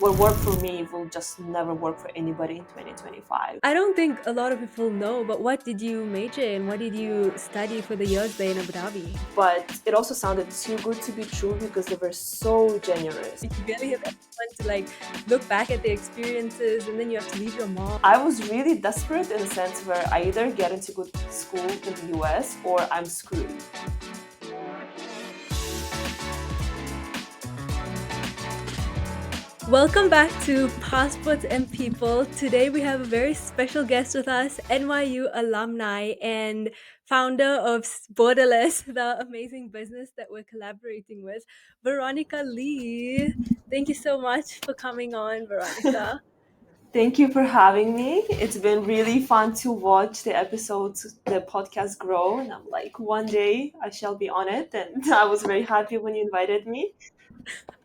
what worked for me will just never work for anybody in 2025. I don't think a lot of people know, but what did you major in? What did you study for the years there in Abu Dhabi? But it also sounded too good to be true because they were so generous. You barely have anyone to like look back at their experiences, and then you have to leave your mom. I was really desperate in the sense where I either get into good school in the US or I'm screwed. Welcome back to Passports and People. Today we have a very special guest with us, NYU alumni and founder of Borderless, the amazing business that we're collaborating with, Veronica Lee. Thank you so much for coming on, Veronica. Thank you for having me. It's been really fun to watch the episodes, the podcast grow. And I'm like, one day I shall be on it. And I was very happy when you invited me.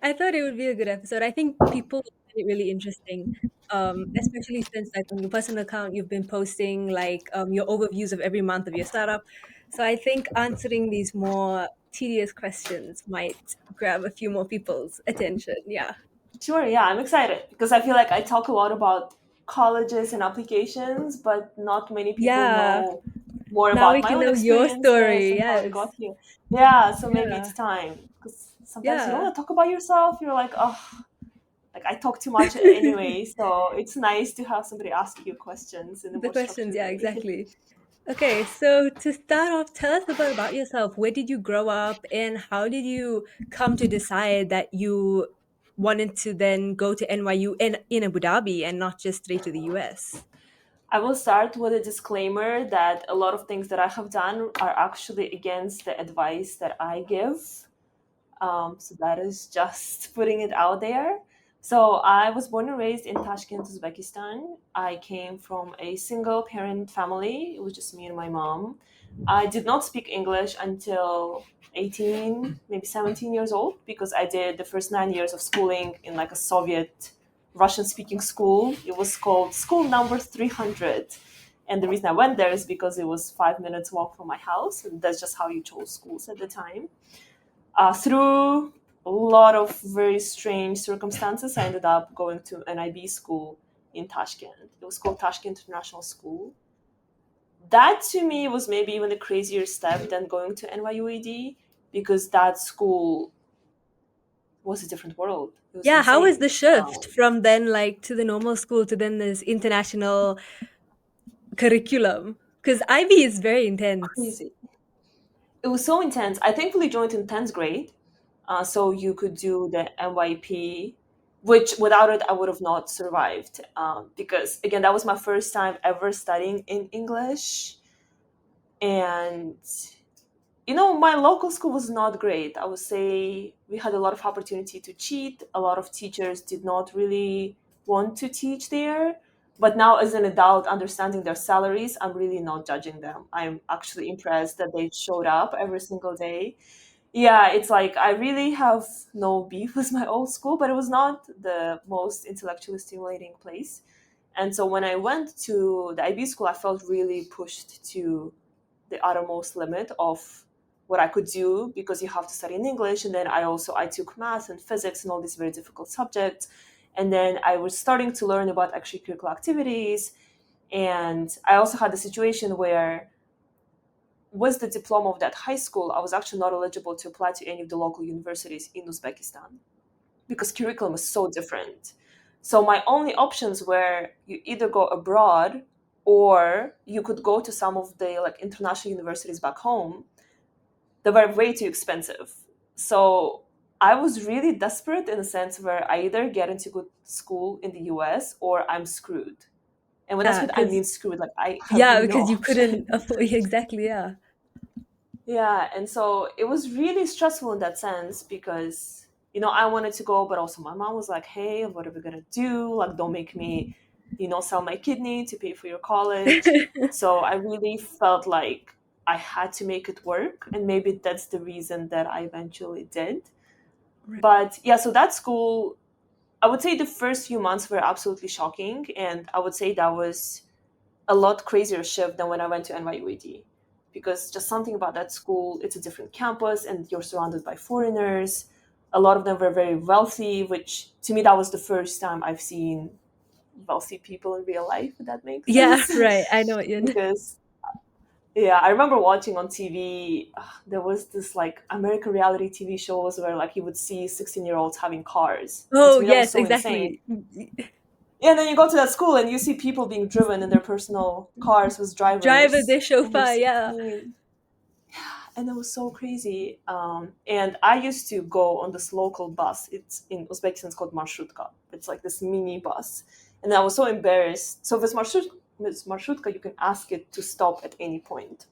I thought it would be a good episode. I think people find it really interesting, especially since like on your personal account you've been posting like your overviews of every month of your startup. So I think answering these more tedious questions might grab a few more people's attention. Yeah. Sure, yeah, I'm excited because I feel like I talk a lot about colleges and applications, but not many people Yeah. know more Now about we my can own know your experiences story. and how I Yes. got here. Yeah, so maybe Yeah. it's time because sometimes you don't Yeah. want to talk about yourself. You're like, oh, like I talk too much anyway. So it's nice to have somebody ask you questions in a The more questions, structured yeah, way. exactly. Okay, so to start off, tell us a bit about yourself. Where did you grow up, and how did you come to decide that you wanted to then go to NYU in Abu Dhabi and not just straight to the US? I will start with a disclaimer that a lot of things that I have done are actually against the advice that I give. So that is just putting it out there. So I was born and raised in Tashkent, Uzbekistan. I came from a single parent family. It was just me and my mom. I did not speak English until 18, maybe 17 years old because I did the first 9 years of schooling in like a Soviet Russian speaking school. It was called School Number 300. And the reason I went there is because it was 5 minutes walk from my house. And that's just how you chose schools at the time. Through a lot of very strange circumstances, I ended up going to an IB school in Tashkent. It was called Tashkent International School. That to me was maybe even a crazier step than going to NYUAD because that school was a different world. It was Yeah, how was insane. the shift from then like to the normal school to then this international curriculum? Because IB is very intense. Crazy. It was so intense. I thankfully joined in 10th grade, so you could do the NYP, which without it I would have not survived. Because again, that was my first time ever studying in English, and my local school was not great. I would say we had a lot of opportunity to cheat. A lot of teachers did not really want to teach there. But now, as an adult, understanding their salaries, I'm really not judging them. I'm actually impressed that they showed up every single day. Yeah, it's like I really have no beef with my old school, but it was not the most intellectually stimulating place. And so when I went to the IB school, I felt really pushed to the uttermost limit of what I could do because you have to study in English. And then I took math and physics and all these very difficult subjects. And then I was starting to learn about extracurricular activities. And I also had a situation where with the diploma of that high school, I was actually not eligible to apply to any of the local universities in Uzbekistan because curriculum is so different. So my only options were you either go abroad or you could go to some of the like international universities back home that were way too expensive. So I was really desperate in a sense where I either get into good school in the US or I'm screwed. And when I Yeah, screwed, I because mean screwed. Like I have yeah, no because you couldn't option. afford exactly, yeah. Yeah, and so it was really stressful in that sense because I wanted to go, but also my mom was like, "Hey, what are we gonna do? Like, don't make me, sell my kidney to pay for your college." So I really felt like I had to make it work, and maybe that's the reason that I eventually did. Right. But yeah, so that school, I would say the first few months were absolutely shocking, and I would say that was a lot crazier shift than when I went to NYUAD because just something about that school, it's a different campus and you're surrounded by foreigners. A lot of them were very wealthy, which to me that was the first time I've seen wealthy people in real life, if that makes Yeah, sense. right. I know what you mean. Because yeah, I remember watching on TV. There was this like American reality TV shows where like you would see 16-year-olds having cars, and Oh, to me that was yes, so insane. exactly. Yeah, and then you go to that school and you see people being driven in their personal cars with Driver drivers de when they're chauffeur, yeah. 16, and it was so crazy. And I used to go on this local bus. It's in Uzbekistan. It's called marshutka. It's like this mini bus, and I was so embarrassed. So with marshutka, you can ask it to stop at any point,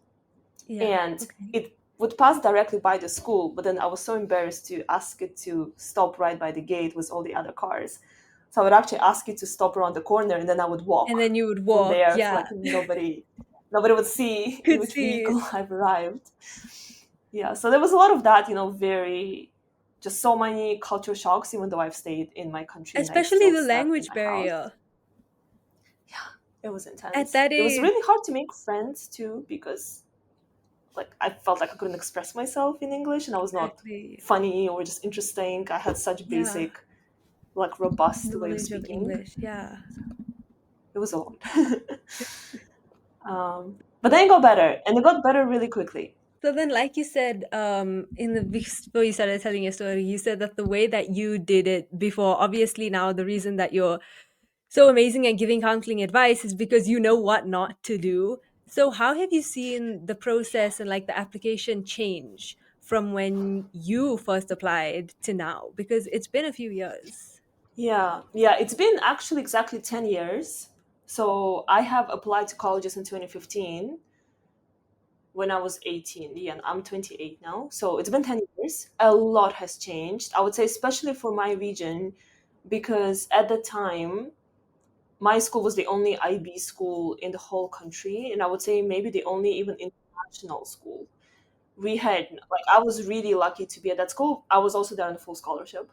Yeah. and Okay. it would pass directly by the school. But then I was so embarrassed to ask it to stop right by the gate with all the other cars. So I would actually ask it to stop around the corner, and then I would And then walk you would from walk, there. So yeah. like nobody would see in Could which see. vehicle I've arrived. Yeah, so there was a lot of that, very just so many culture shocks, even though I've stayed in my country and I Especially still the slept in language my house. barrier. Yeah, it was At intense. that It was age. really hard to make friends too because like I felt like I couldn't express myself in English and I was not Exactly. funny or just interesting. I had such Yeah. basic, like robust way of Knowledge of speaking. English, yeah. It was a lot. But then it got better and it got better really quickly. So then, like you said, in the before you started telling your story, you said that the way that you did it before, obviously now the reason that you're so amazing at giving counseling advice is because you know what not to do. So how have you seen the process and like the application change from when you first applied to now? Because it's been a few years. Yeah, it's been actually exactly 10 years. So I have applied to colleges in 2015 when I was 18. Yeah, and I'm 28 now. So it's been 10 years. A lot has changed. I would say, especially for my region, because at the time, my school was the only IB school in the whole country. And I would say maybe the only even international school. We had, like, I was really lucky to be at that school. I was also there on a full scholarship.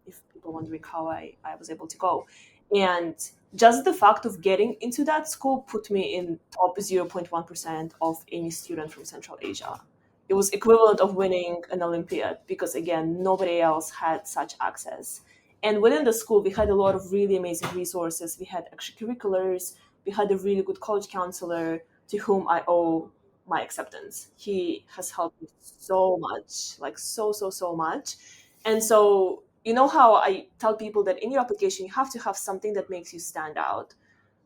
If people wondering how I was able to go. And just the fact of getting into that school put me in top 0.1% of any student from Central Asia. It was equivalent of winning an Olympiad because again, nobody else had such access. And within the school, we had a lot of really amazing resources. We had extracurriculars. We had a really good college counselor to whom I owe my acceptance. He has helped me so much, like so much. And so, you know how I tell people that in your application, you have to have something that makes you stand out.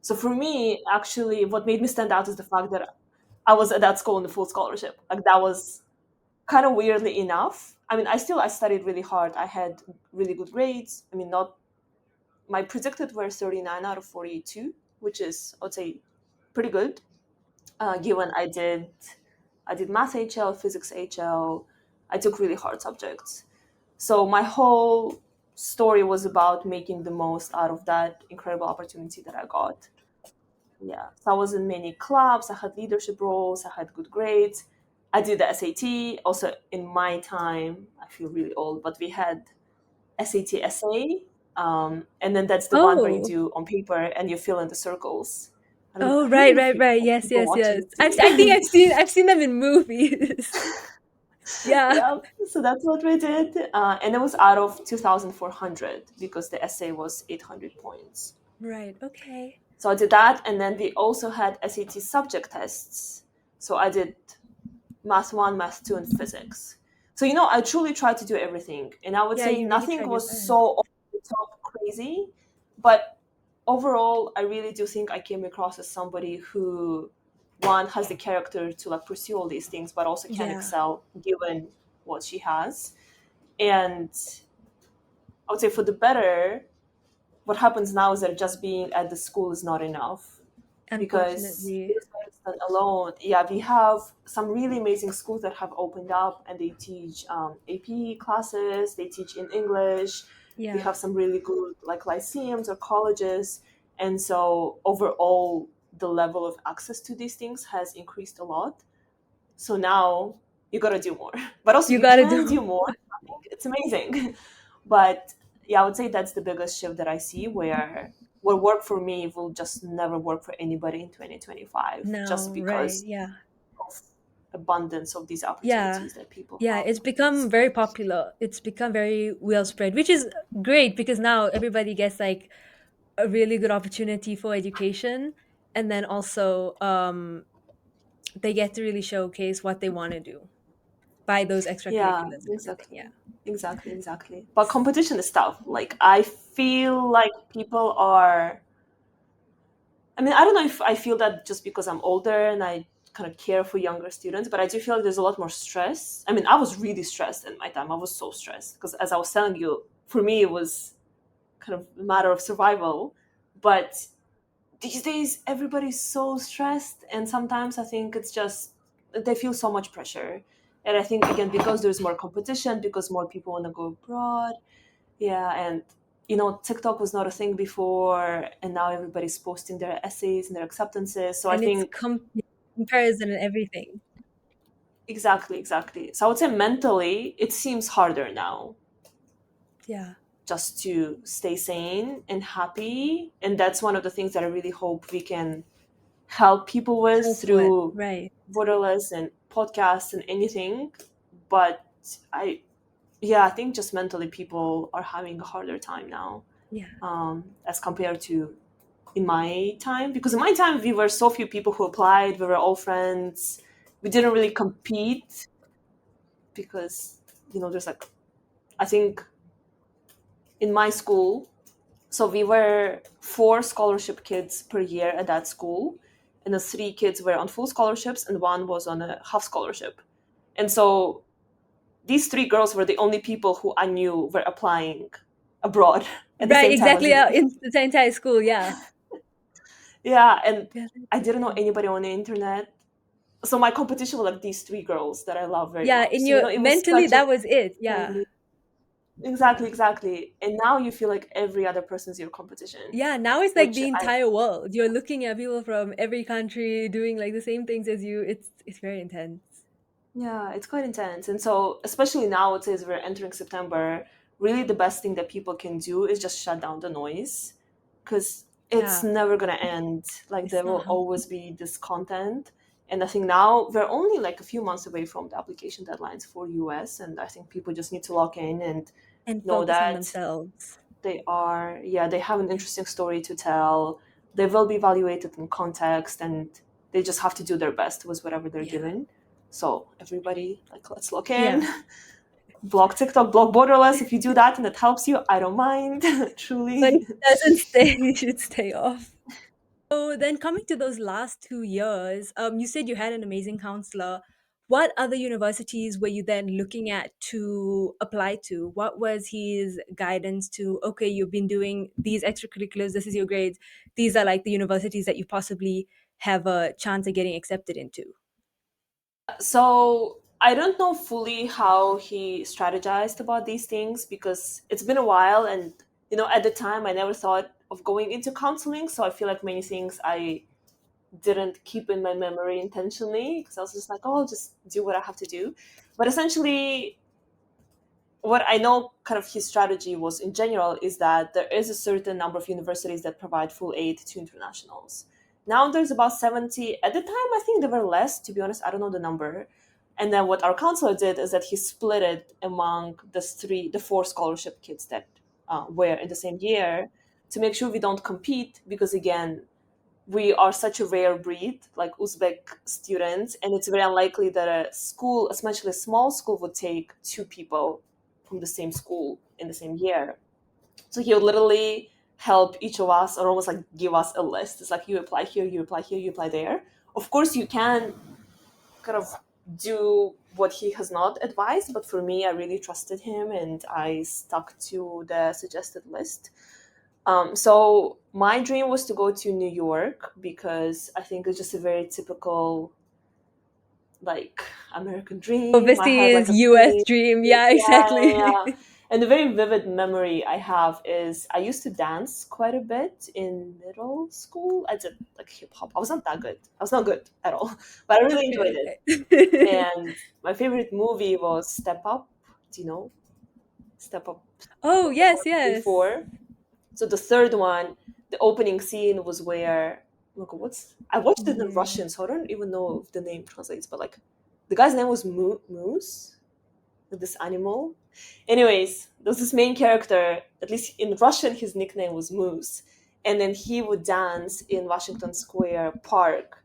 So for me, actually, what made me stand out is the fact that I was at that school on the full scholarship. Like that was kind of weirdly enough. I mean, I studied really hard. I had really good grades. I mean, not my predicted were 39 out of 42, which is I would say pretty good given I did math HL, physics HL. I took really hard subjects. So my whole story was about making the most out of that incredible opportunity that I got. Yeah. So I was in many clubs, I had leadership roles, I had good grades. I did the SAT. Also in my time, I feel really old, but we had SAT essay. And then that's the one where you Oh, do on paper and you fill in the circles. oh, I don't right, know if right, right. Yes, people yes, watching yes. it see. I think I've seen them in movies. Yeah. Yeah, so that's what we did. And it was out of 2,400 because the essay was 800 points. Right. Okay. So I did that. And then we also had SAT subject tests. So I did math one, math two, and physics. So, I truly tried to do everything. And I would Yeah, say you really nothing tried your was best. so over the top crazy. But overall, I really do think I came across as somebody who, one, has the character to like pursue all these things, but also can Yeah. excel given what she has. And I would say for the better, what happens now is that just being at the school is not enough because in Unfortunately. Uzbekistan alone, yeah, we have some really amazing schools that have opened up and they teach AP classes, they teach in English. We Yeah. have some really good like lyceums or colleges, and so overall, the level of access to these things has increased a lot. So now you got to do more, but also You you gotta can do. do more. I think it's amazing. But yeah, I would say that's the biggest shift that I see where what worked for me will just never work for anybody in 2025 just No, right. because Yeah. abundance of these Yeah. opportunities that people Yeah, have it's on these become very schools. popular. It's become very well spread, which is great because now everybody gets like a really good opportunity for education, and then also they get to really showcase what they want to do by those Yeah, extracurriculars and everything. exactly. Yeah. Exactly. But competition is tough. Like, I feel like people are, I mean, I don't know if I feel that just because I'm older and I kind of care for younger students, but I do feel like there's a lot more stress. I mean, I was really stressed in my time. I was so stressed because, as I was telling you, for me, it was kind of a matter of survival. But these days, everybody's so stressed. And sometimes I think it's just, they feel so much pressure. And I think, again, because there's more competition, because more people want to go abroad, yeah, and TikTok was not a thing before, and now everybody's posting their essays and their acceptances. So I And it's think comparison and everything. exactly. So I would say mentally, it seems harder now Yeah. just to stay sane and happy, and that's one of the things that I really hope we can help people with Help with. through Right. Borderless and podcasts and anything. But I, yeah, I think just mentally, people are having a harder time now, Yeah. as compared to in my time, because in my time we were so few people who applied, we were all friends, we didn't really compete because there's like, I think in my school, so we were four scholarship kids per year at that school, and the three kids were on full scholarships and one was on a half scholarship. And so these three girls were the only people who I knew were applying abroad at the Right, same time as exactly. me. In the entire school, yeah. Yeah, and Yeah, that's I didn't know interesting. anybody on the internet. So my competition was like these three girls that I love very Yeah, much. in So your it was mentally such a that was it. Yeah. friendly. Exactly. And now you feel like every other person's your competition, Yeah, now it's like which the I entire world. You're looking at people from every country doing like the same things as you. It's very intense. yeah, it's quite intense. And so especially nowadays we're entering September, really the best thing that people can do is just shut down the noise, because it's Yeah, never gonna end. Like, it's there not will helpful. always be this content. And I think now we're only like a few months away from the application deadlines for US, and I think people just need to lock in and And know focus on that themselves. they have an Yeah. interesting story to tell. They will be evaluated in context, and they just have to do their best with whatever they're Yeah. given. So everybody, like, let's lock in. Yeah. Block TikTok, block Borderless. If you do that and it helps you, I don't mind. But Truly. it doesn't stay, you should stay off. So then coming to those last 2 years, you said you had an amazing counselor. What other universities were you then looking at to apply to? What was his guidance to, okay, you've been doing these extracurriculars, this is your grades. These are like the universities that you possibly have a chance of getting accepted into. So I don't know fully how he strategized about these things because it's been a while, and at the time I never thought of going into counseling. So I feel like many things I didn't keep in my memory intentionally because I was just like, oh, I'll just do what I have to do. But essentially, what I know kind of his strategy was in general is that there is a certain number of universities that provide full aid to internationals. Now there's about 70. At the time, I think there were less, to be honest. I don't know the number. And then what our counselor did is that he split it among the four scholarship kids that were in the same year to make sure we don't compete because, again, we are such a rare breed, like Uzbek students, and it's very unlikely that a school, especially a small school, would take two people from the same school in the same year. So he would literally help each of us, or almost like give us a list. It's like, you apply here, you apply here, you apply there. Of course, you can kind of do what he has not advised, but for me, I really trusted him and I stuck to the suggested list. So my dream was to go to New York because I think it's just a very typical, like, American dream. I had Overseas like a US dream. dream. Yeah, Yeah. exactly. And a very vivid memory I have is I used to dance quite a bit in middle school. I did like hip hop. I was not that good. I was not good at all, but I really enjoyed Okay, it. okay. And my favorite movie was Step Up. Do you know Step Up? Oh, yes, Three, yes. four. So the third one, the opening scene was where, look, what's I watched it in Yeah. Russian, so I don't even know if the name translates, but like The guy's name was Moose, this animal. Anyways, there was this main character, at least in Russian, his nickname was Moose. And then he would dance in Washington Square Park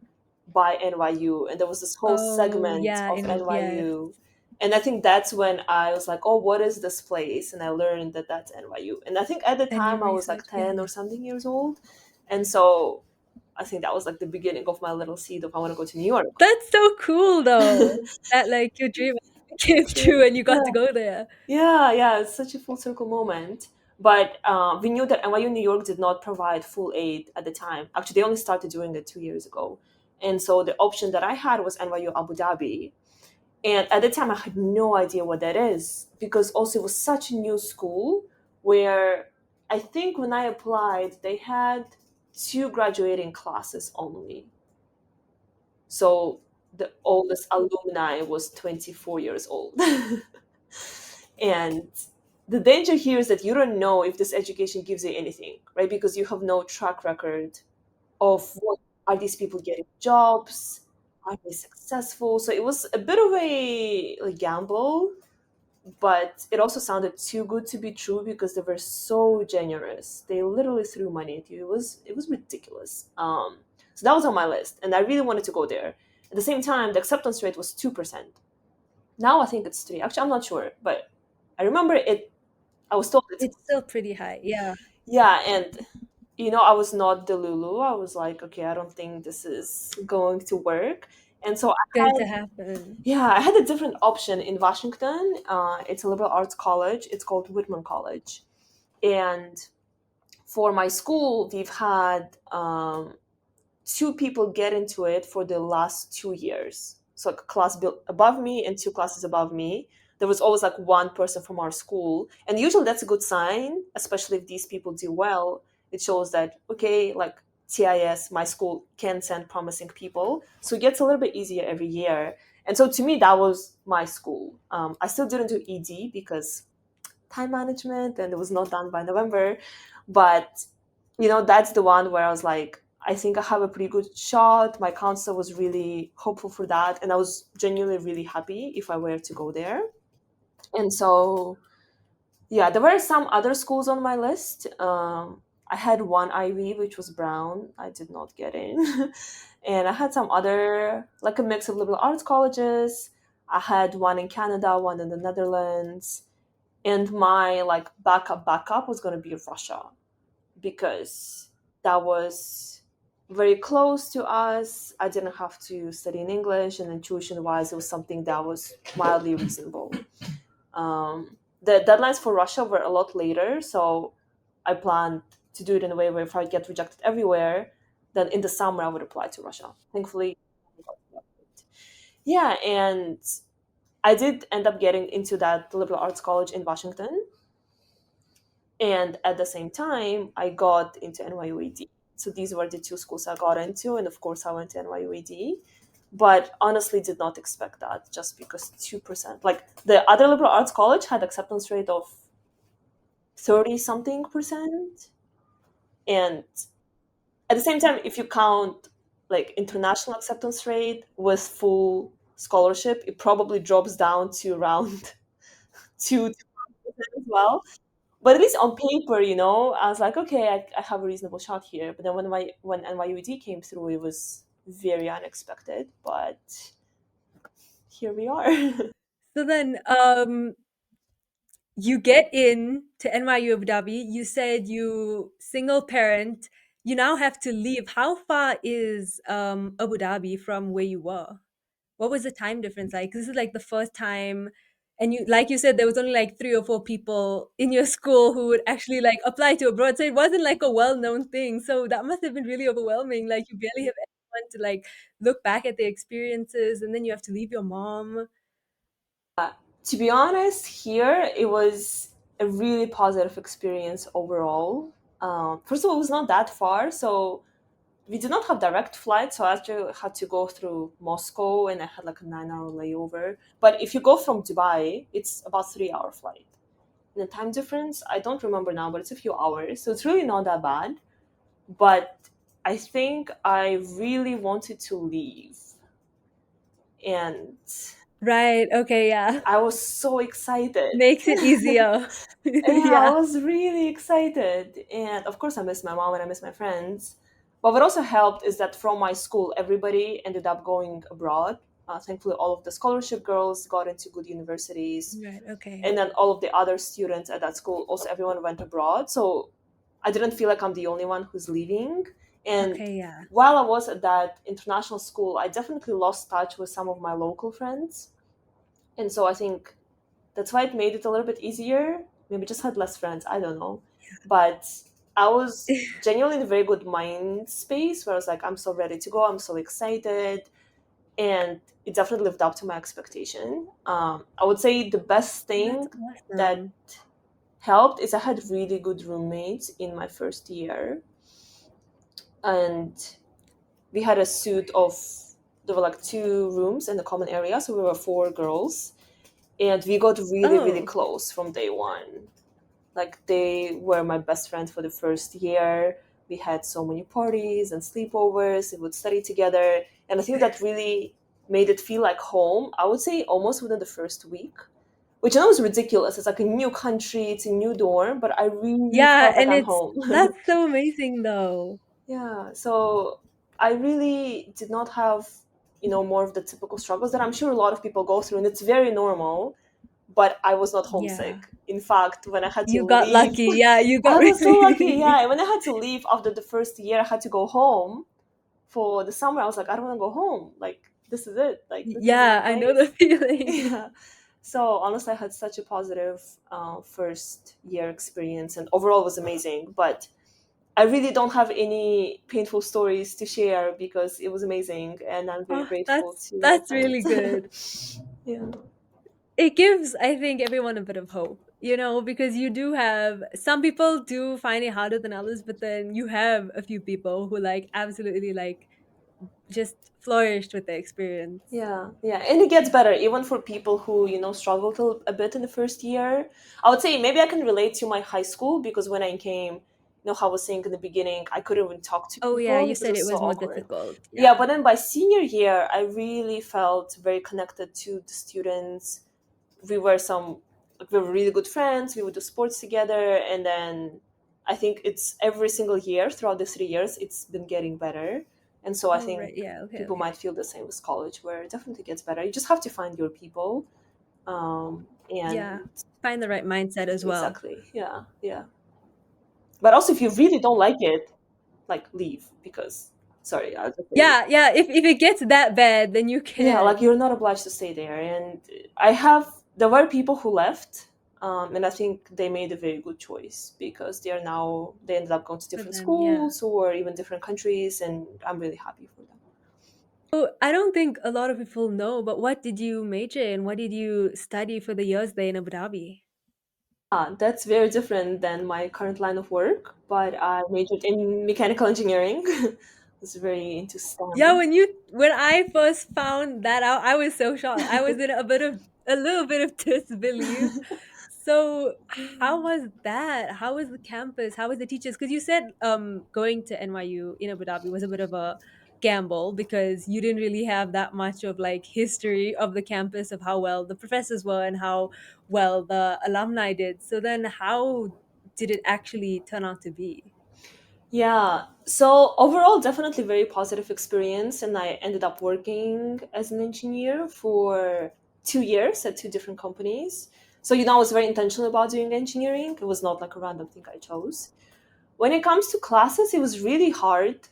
by NYU. And there was this whole Oh, segment yeah, of yeah, NYU. And I think that's when I was like, oh, what is this place? And I learned that that's NYU. And I think at the and your time I was like research, yeah. 10 or something years old. And so I think that was like the beginning of my little seed of I want to go to New York. That's so cool though, that, like, your dream came true and you got to Yeah. go there. Yeah, it's such a full circle moment. But we knew that NYU New York did not provide full aid at the time. Actually, they only started doing it 2 years ago. And so the option that I had was NYU Abu Dhabi. And at the time, I had no idea what that is because also it was such a new school where I think when I applied, they had two graduating classes only. So the oldest alumni was 24 years old. And the danger here is that you don't know if this education gives you anything, right? Because you have no track record of what are these people getting jobs, are they successful? So it was a bit of a like gamble, but it also sounded too good to be true because they were so generous. They literally threw money at you. It was ridiculous. So that was on my list, and I really wanted to go there. At the same time, the acceptance rate was 2%. Now I think it's 3. Actually, I'm not sure, but I remember it. I was told it's It's still pretty high, yeah. yeah, and I was not Delulu. I was like, okay, I don't think this is going to work. And so Going to happen. I had a different option in Washington. It's a liberal arts college. It's called Whitman College. And for my school, we've had two people get into it for the last 2 years. So like a class built above me and two classes above me. There was always like one person from our school. And usually that's a good sign, especially if these people do well. It shows that, okay, like TIS, my school can send promising people. So it gets a little bit easier every year. And so to me, that was my school. I still didn't do ED because time management and it was not done by November. But that's the one where I was like, I think I have a pretty good shot. My counselor was really hopeful for that, and I was genuinely really happy if I were to go there. And so, yeah, there were some other schools on my list. I had one Ivy, which was Brown. I did not get in. And I had some other, like a mix of liberal arts colleges. I had one in Canada, one in the Netherlands. And my like backup was going to be Russia because that was very close to us. I didn't have to study in English, and then tuition wise, it was something that was mildly reasonable. The deadlines for Russia were a lot later, so I planned to do it in a way where if I get rejected everywhere, then in the summer I would apply to Russia. Thankfully, yeah, and I did end up getting into that liberal arts college in Washington, and at the same time, I got into NYUAD. So these were the two schools I got into, and of course, I went to NYUAD. But honestly, did not expect that just because 2%. Like the other liberal arts college had acceptance rate of 30 something percent. And at the same time, if you count like international acceptance rate with full scholarship, it probably drops down to around 2% as well. But at least on paper, I was like, okay, I have a reasonable shot here. But then when NYUD came through, it was very unexpected. But here we are. So then, you get in to NYU Abu Dhabi. You said you single parent. You now have to leave. How far is Abu Dhabi from where you were? What was the time difference like? 'Cause this is like the first time, and you, like you said, there was only like 3 or 4 people in your school who would actually like apply to abroad. So it wasn't like a well-known thing. So that must have been really overwhelming. Like you barely have anyone to like look back at their experiences, and then you have to leave your mom. To be honest, here it was a really positive experience overall. First of all, it was not that far, so we did not have direct flights, so I actually had to go through Moscow, and I had like a 9-hour layover. But if you go from Dubai, it's about 3-hour flight. And the time difference, I don't remember now, but it's a few hours, so it's really not that bad. But I think I really wanted to leave, and Right. Okay. Yeah. I was so excited. Makes it easier. Yeah, I Yeah. was really excited. And of course, I miss my mom and I miss my friends. But what also helped is that from my school, everybody ended up going abroad. Thankfully, all of the scholarship girls got into good universities. Right. Okay. And then all of the other students at that school, also everyone went abroad. So I didn't feel like I'm the only one who's leaving. And Okay. Yeah. while I was at that international school, I definitely lost touch with some of my local friends. And so I think that's why it made it a little bit easier. Maybe just had less friends. I don't know. But I was genuinely in a very good mind space where I was like, I'm so ready to go. I'm so excited. And it definitely lived up to my expectation. I would say the best That's thing that awesome. helped is I had really good roommates in my first year. And we had a suite of, there were like two rooms in the common area. So we were four girls. And we got really, really Oh, close from day one. Like they were my best friends for the first year. We had so many parties and sleepovers. We would study together, and I think that really made it feel like home. I would say almost within the first week, which I know is ridiculous. It's like a new country, it's a new dorm, but I really yeah. felt like And I'm it's home. that's so amazing, though. Yeah, so I really did not have, more of the typical struggles that I'm sure a lot of people go through, and it's very normal. But I was not Yeah. homesick. In fact, when I had to You got leave, lucky. Yeah. You got I was so lucky. really. Yeah, when I had to leave after the first year, I had to go home for the summer. I was like, I don't want to go home. Like, this is it. Like, this is my Yeah. I know the place. feeling. Yeah. So honestly, I had such a positive first year experience, and overall was amazing. But I really don't have any painful stories to share because it was amazing, and I'm very Oh, grateful that's to my that's really good. friends. Yeah. It gives, I think, everyone a bit of hope, because you do have some people do find it harder than others, but then you have a few people who like absolutely like just flourished with the experience. Yeah, yeah, and it gets better even for people who struggled a bit in the first year. I would say maybe I can relate to my high school because when I came, how I was saying in the beginning, I couldn't even talk to Oh yeah, people you because it said was it so was more awkward. difficult. Yeah, Yeah. but then by senior year, I really felt very connected to the students. We were some, like, we were really good friends. We would do sports together, and then I think it's every single year throughout the 3 years, it's been getting better. And so I Oh right, think yeah, okay, people okay. might feel the same with college, where it definitely gets better. You just have to find your people, Yeah. and Find the right mindset as well. exactly, yeah, yeah. But also, if you really don't like it, like leave because, sorry, I'll just say, Yeah, yeah. If it gets that bad, then you yeah, like can. you're not obliged to stay there. And I have, there were people who left, and I think they made a very good choice because they ended up going to For different them, yeah. schools or even different countries, and I'm really happy for them. Oh, I don't think a lot of people know, but what did you major in? What did you study for the years there in Abu Dhabi? That's very different than my current line of work, but I majored in mechanical engineering. I was very into Yeah, STEM. when I first found that out, I was so shocked. I was in a little bit of disbelief. So how was that? How was the campus? How was the teachers? Because you said going to NYU in Abu Dhabi was a bit of a gamble because you didn't really have that much of like history of the campus of how well the professors were and how well the alumni did. So then how did it actually turn out to be? Yeah. So overall, definitely very positive experience, and I ended up working as an engineer for 2 years at two different companies. So I was very intentional about doing engineering. It was not like a random thing I chose. When it comes to classes, it was really hard,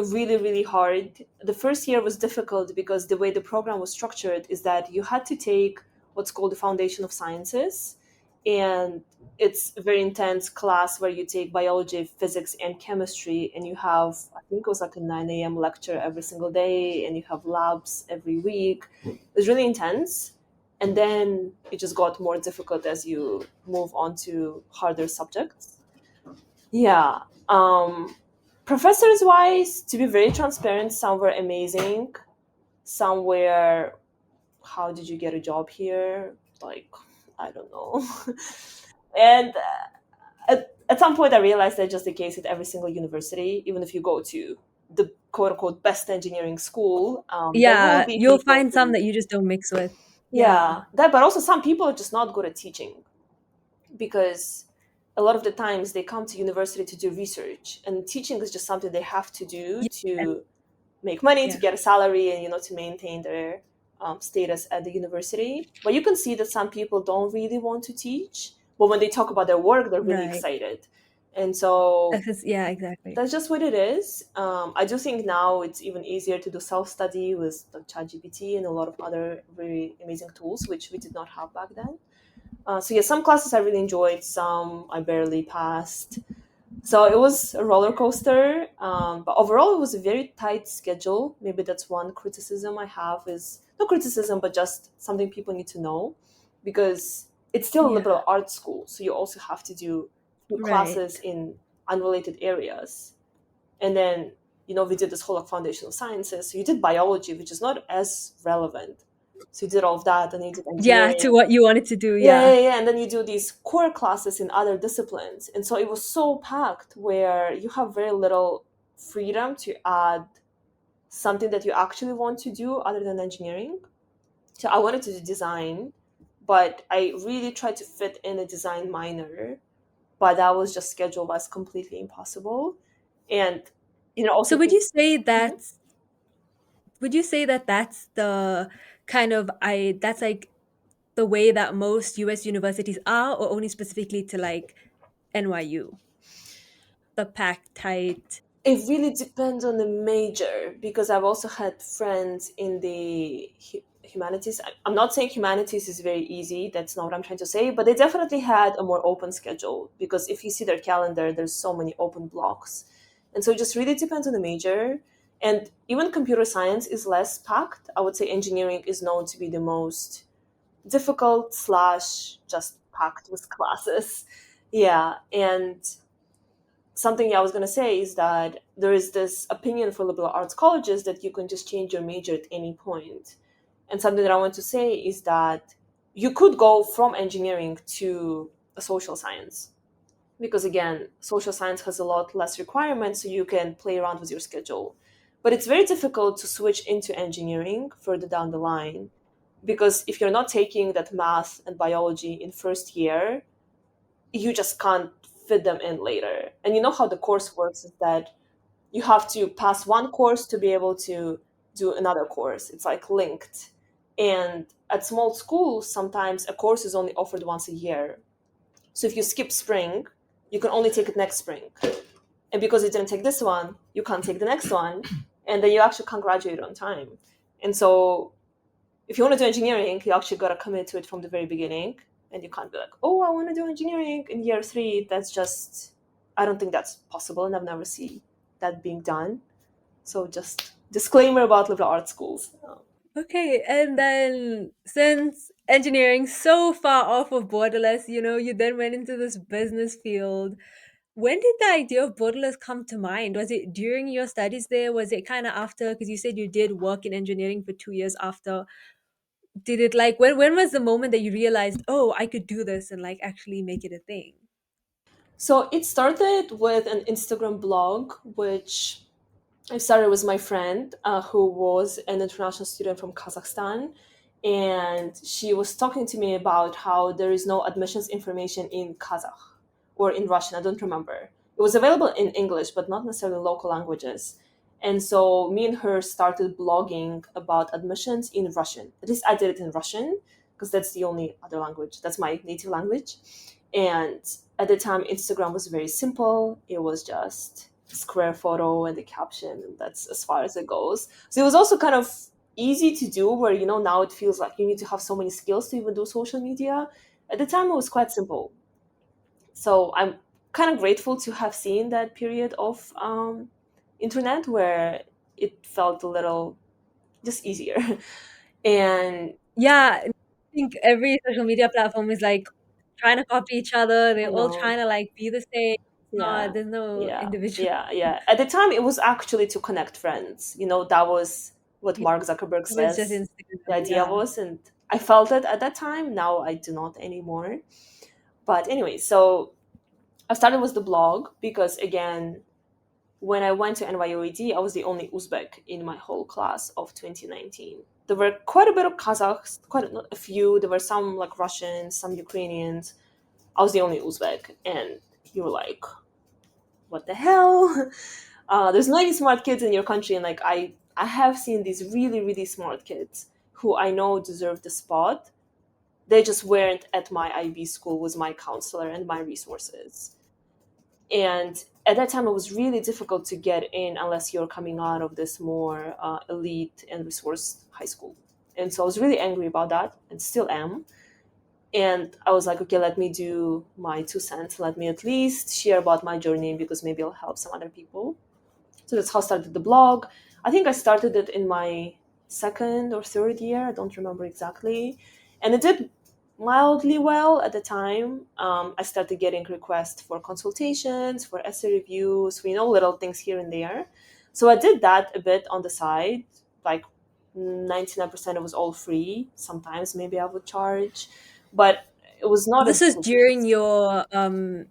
really, really hard. The first year was difficult because the way the program was structured is that you had to take what's called the Foundation of Sciences. And it's a very intense class where you take biology, physics, and chemistry. And you have, I think it was like a 9 a.m. lecture every single day, and you have labs every week. It was really intense. And then it just got more difficult as you move on to harder subjects. Yeah. Professors wise, to be very transparent, some were amazing. Some were, how did you get a job here? Like, I don't know. And at some point, I realized that's just the case at every single university, even if you go to the quote unquote best engineering school, there will Yeah, be you'll people find some who, that you just don't mix with. Yeah, yeah, that, but also some people are just not good at teaching because a lot of the times they come to university to do research, and teaching is just something they have to do yeah, to make money, to yeah, get a salary, and to maintain their status at the university. But you can see that some people don't really want to teach, but when they talk about their work, they're really right. excited. And so Yeah, exactly. that's just what it is. I do think now it's even easier to do self-study with the ChatGPT and a lot of other very amazing tools, which we did not have back then. So yeah, some classes I really enjoyed, some I barely passed. So it was a roller coaster, but overall it was a very tight schedule. Maybe that's one criticism I have, is no criticism, but just something people need to know, because it's still a Yeah, liberal arts school, so you also have to do few right. classes in unrelated areas. And then we did this whole like foundational sciences, so you did biology, which is not as relevant. So you did all of that, and you did Yeah, to engineering. what you wanted to do. Yeah, Yeah, yeah, yeah. And then you do these core classes in other disciplines. And so it was so packed where you have very little freedom to add something that you actually want to do other than engineering. So I wanted to do design, but I really tried to fit in a design minor, but that was just schedule wise completely impossible. And also so would you say Mhm. that's the kind of I that's like the way that most US universities are, or only specifically to like NYU, the packed tight? It really depends on the major, because I've also had friends in the humanities. I'm not saying humanities is very easy. That's not what I'm trying to say. But they definitely had a more open schedule, because if you see their calendar, there's so many open blocks. And so it just really depends on the major. And even computer science is less packed. I would say engineering is known to be the most difficult slash just packed with classes. Yeah. And something I was going to say is that there is this opinion for liberal arts colleges that you can just change your major at any point. And something that I want to say is that you could go from engineering to a social science, because again, social science has a lot less requirements, so you can play around with your schedule. But it's very difficult to switch into engineering further down the line, because if you're not taking that math and biology in first year, you just can't fit them in later. And you know how the course works is that you have to pass one course to be able to do another course. It's like linked. And at small schools, sometimes a course is only offered once a year. So if you skip spring, you can only take it next spring. And because you didn't take this one, you can't take the next one. And then you actually can't graduate on time. And so if you want to do engineering, you actually got to commit to it from the very beginning. And you can't be like, oh, I want to do engineering in year three. That's just, I don't think that's possible. And I've never seen that being done. So just disclaimer about liberal arts schools. Okay, and then since engineering so far off of Borderless, you then went into this business field. When did the idea of Borderless come to mind? Was it during your studies there? Was it kind of after? Because you said you did work in engineering for 2 years after. Did it like when was the moment that you realized, oh, I could do this and like actually make it a thing? So it started with an Instagram blog, which I started with my friend who was an international student from Kazakhstan. And she was talking to me about how there is no admissions information in Kazakh or in Russian. I don't remember. It was available in English, but not necessarily local languages. And so me and her started blogging about admissions in Russian. At least I did it in Russian, because that's the only other language. That's my native language. And at the time, Instagram was very simple. It was just a square photo and the caption, and that's as far as it goes. So it was also kind of easy to do, where now it feels like you need to have so many skills to even do social media. At the time, it was quite simple. So I'm kind of grateful to have seen that period of internet where it felt a little just easier. And Yeah, I think every social media platform is like trying to copy each other. They're I all know. trying to like be the same. It's not, Yeah, there's no yeah, individual. yeah, yeah. At the time, it was actually to connect friends. That was what Yeah, Mark Zuckerberg it was just says the Instagram. idea Yeah. was, and I felt it at that time. Now I do not anymore. But anyway, so I started with the blog because, again, when I went to NYUAD, I was the only Uzbek in my whole class of 2019. There were quite a bit of Kazakhs, not a few. There were some like Russians, some Ukrainians. I was the only Uzbek, and you were like, "What the hell?" There's not any smart kids in your country, and like I have seen these really really smart kids who I know deserve the spot. They just weren't at my IB school with my counselor and my resources. And at that time, it was really difficult to get in unless you're coming out of this more elite and resourced high school. And so I was really angry about that, and still am. And I was like, okay, let me do my 2 cents. Let me at least share about my journey because maybe it'll help some other people. So that's how I started the blog. I think I started it in my second or third year. I don't remember exactly. And it did mildly well at the time. I started getting requests for consultations, for essay reviews, little things here and there. So I did that a bit on the side. Like 99% it was all free. Sometimes maybe I would charge, but it was not This as is during frequent.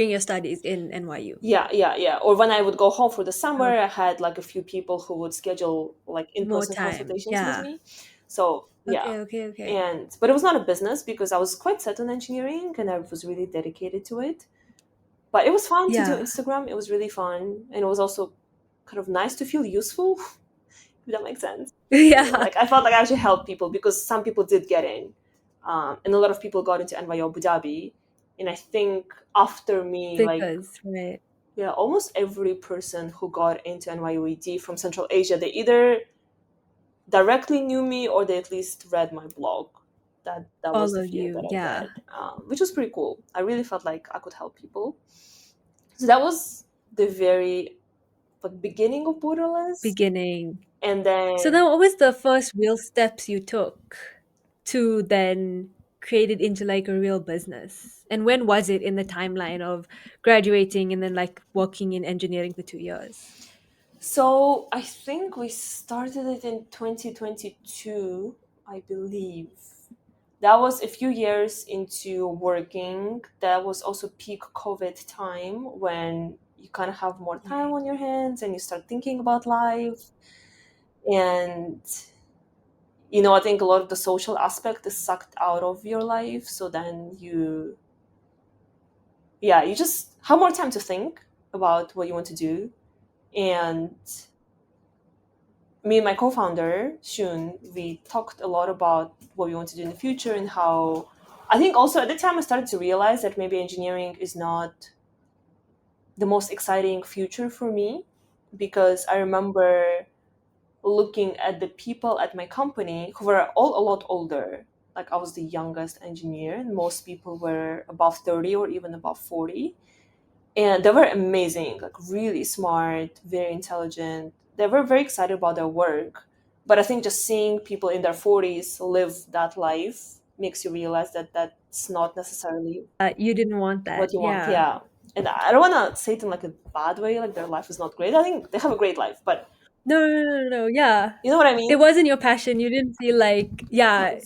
your studies in NYU. Yeah, yeah, yeah. Or when I would go home for the summer, Okay. I had like a few people who would schedule like More in-person time. consultations with Yeah. me. So yeah. Okay, okay, okay. And but it was not a business because I was quite set on engineering and I was really dedicated to it. But it was fun to do Yeah. Instagram. It was really fun. And it was also kind of nice to feel useful, if that makes sense. Yeah. Like I felt like I actually helped people because some people did get in. And a lot of people got into NYU Abu Dhabi. And I think after me, like Because, right. yeah, almost every person who got into NYUED from Central Asia, they either directly knew me or they at least read my blog. That was the Followed fear you. that I Yeah. get, which was pretty cool. I really felt like I could help people. So that was the very beginning of Borderless, Beginning. and So then then what was the first real steps you took to then create it into like a real business? And when was it in the timeline of graduating and then like working in engineering for 2 years? so I think we started it in 2022, I believe. That was a few years into working. That was also peak COVID time when you kind of have more time Right. on your hands and you start thinking about life. And, I think a lot of the social aspect is sucked out of your life. So then you just have more time to think about what you want to do. And me and my co-founder Shun, we talked a lot about what we want to do in the future and how I think also at the time I started to realize that maybe engineering is not the most exciting future for me because I remember looking at the people at my company who were all a lot older. Like I was the youngest engineer and most people were above 30 or even above 40, and they were amazing, like really smart, very intelligent. They were very excited about their work, but I think just seeing people in their 40s live that life makes you realize that that's not necessarily You didn't want that. what you want. Yeah. Yeah, and I don't want to say it in like a bad way, like their life is not great. I think they have a great life, but No, no, no, no, no. Yeah. you know what I It mean. wasn't your passion. You didn't feel like, yeah,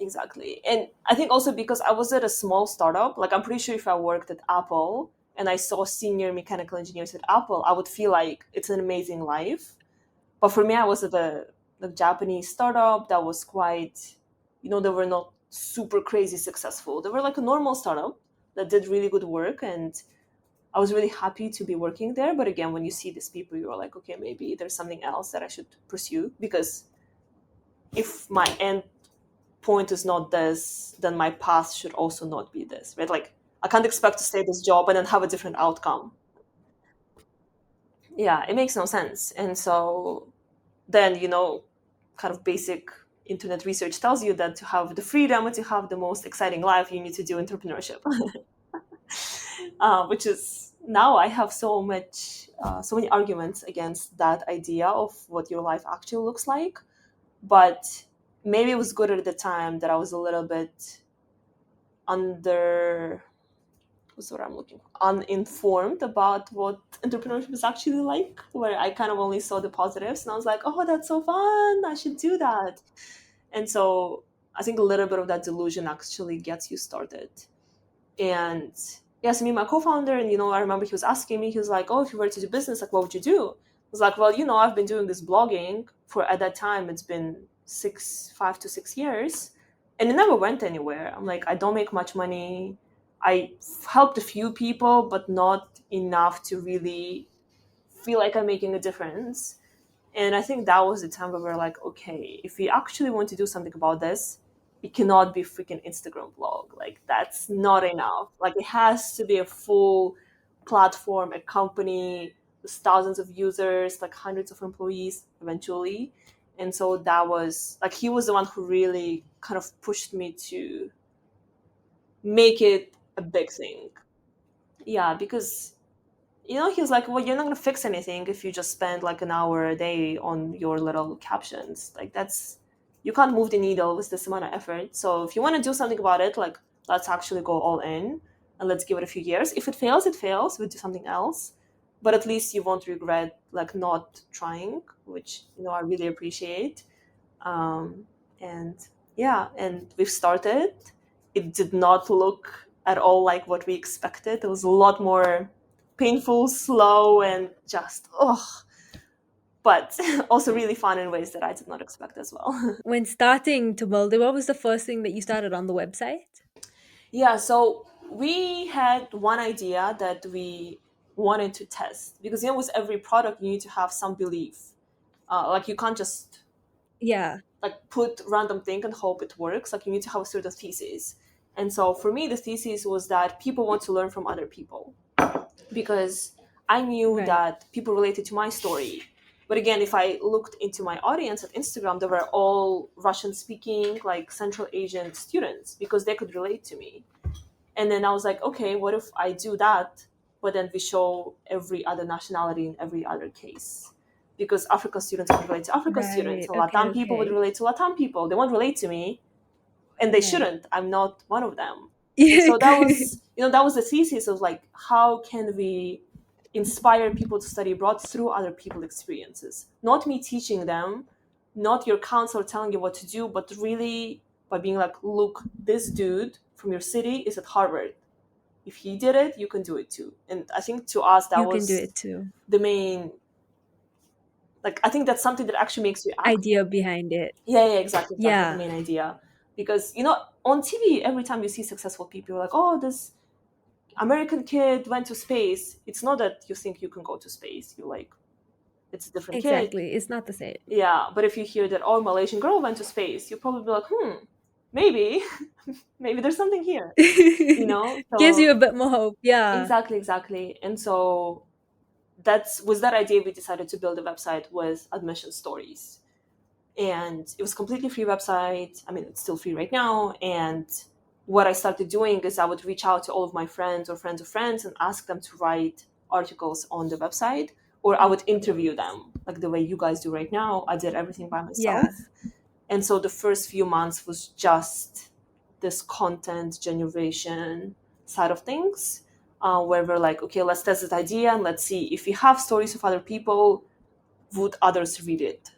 Exactly. And I think also because I was at a small startup, like I'm pretty sure if I worked at Apple and I saw senior mechanical engineers at Apple, I would feel like it's an amazing life. But for me, I was at a Japanese startup that was quite, they were not super crazy successful. They were like a normal startup that did really good work. And I was really happy to be working there. But again, when you see these people, you're like, okay, maybe there's something else that I should pursue because if my end point is not this, then my path should also not be this, right? Like I can't expect to stay this job and then have a different outcome. Yeah, it makes no sense. And so then, kind of basic internet research tells you that to have the freedom and to have the most exciting life, you need to do entrepreneurship, which is now I have so many arguments against that idea of what your life actually looks like. But maybe it was good at the time that I was a little bit under what's what I'm looking for, uninformed about what entrepreneurship is actually like, where I kind of only saw the positives and I was like, oh, that's so fun, I should do that. And so I think a little bit of that delusion actually gets you started. And yes, me and my co-founder, and I remember he was asking me, he was like, oh, if you were to do business, like what would you do? I was like, well, I've been doing this blogging for, at that time it's been 5 to 6 years, and it never went anywhere. I'm like, I don't make much money. I helped a few people, but not enough to really feel like I'm making a difference. And I think that was the time where we are like, okay, if we actually want to do something about this, it cannot be a freaking Instagram blog. Like, that's not enough. Like, it has to be a full platform, a company with thousands of users, like hundreds of employees eventually. And so that was like, he was the one who really kind of pushed me to make it a big thing. Yeah, because he was like, well, you're not going to fix anything if you just spend like an hour a day on your little captions. Like, you can't move the needle with this amount of effort. So if you want to do something about it, like, let's actually go all in and let's give it a few years. If it fails, it fails. We'll do something else. But at least you won't regret like not trying, which, I really appreciate. um, and yeah, and we've started. It did not look at all like what we expected. It was a lot more painful, slow, and just but also really fun in ways that I did not expect as well. When starting to build it, what was the first thing that you started on the website? Yeah, so we had one idea that we wanted to test, because with every product you need to have some belief. Like, you can't just Yeah, like put random thing and hope it works. Like, you need to have a sort of thesis. And so for me, the thesis was that people want to learn from other people, because I knew right, that people related to my story. But again, if I looked into my audience at Instagram, they were all Russian speaking, like Central Asian students, because they could relate to me. And then I was like, okay, what if I do that, but then we show every other nationality in every other case? Because Africa students would relate to Africa students, right. and Okay, Latam people would okay. relate to Latam people. They won't relate to me, and they Right. shouldn't. I'm not one of them. And Yeah, so that was the thesis of like, how can we inspire people to study abroad through other people's experiences? Not me teaching them, not your counselor telling you what to do, but really by being like, look, this dude from your city is at Harvard. If he did it, you can do it too. And I think to us that you can do was it too. the main, like, I think that's something that actually makes you act. Idea behind it. Yeah, exactly, the Yeah, main idea. Because on TV, every time you see successful people, you're like, oh, this American kid went to space. It's not that you think you can go to space. You're like, it's a different kid. exactly. It's not the same. Yeah, but if you hear that, oh, Malaysian girl went to space, you'll probably be like, maybe, maybe there's something here. Gives you a So bit more hope. Yeah. exactly. And so that's was that idea we decided to build a website with admission stories. And it was completely free website. I mean, it's still free right now. And what I started doing is I would reach out to all of my friends or friends of friends and ask them to write articles on the website, or I would interview them like the way you guys do right now. I did everything by Yeah. myself. And so the first few months was just this content generation side of things, where we're like, okay, let's test this idea and let's see if we have stories of other people, would others read it?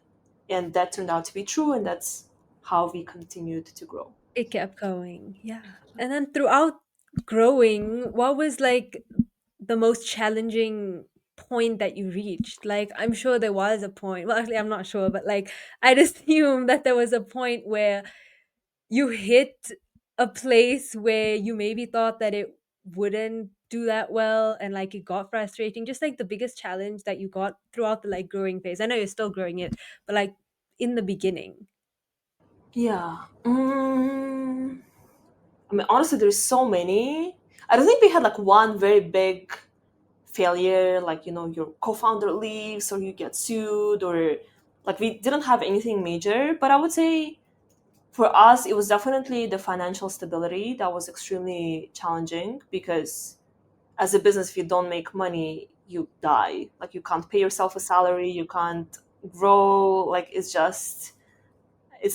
And that turned out to be true, and that's how we continued to grow. It kept going. Yeah. And then throughout growing, what was like the most challenging point that you reached? Like, I'm sure there was a point. Well, actually, I'm not sure, but like, I'd assume that there was a point where you hit a place where you maybe thought that it wouldn't do that well and like it got frustrating. Just like the biggest challenge that you got throughout the like growing phase. I know you're still growing it, but like in the beginning. Yeah. I mean, honestly, there's so many. I don't think we had like one very big failure, like, your co-founder leaves or you get sued, or like, we didn't have anything major. But I would say for us, it was definitely the financial stability that was extremely challenging, because as a business, if you don't make money, you die. Like, you can't pay yourself a salary, you can't grow. Like, it's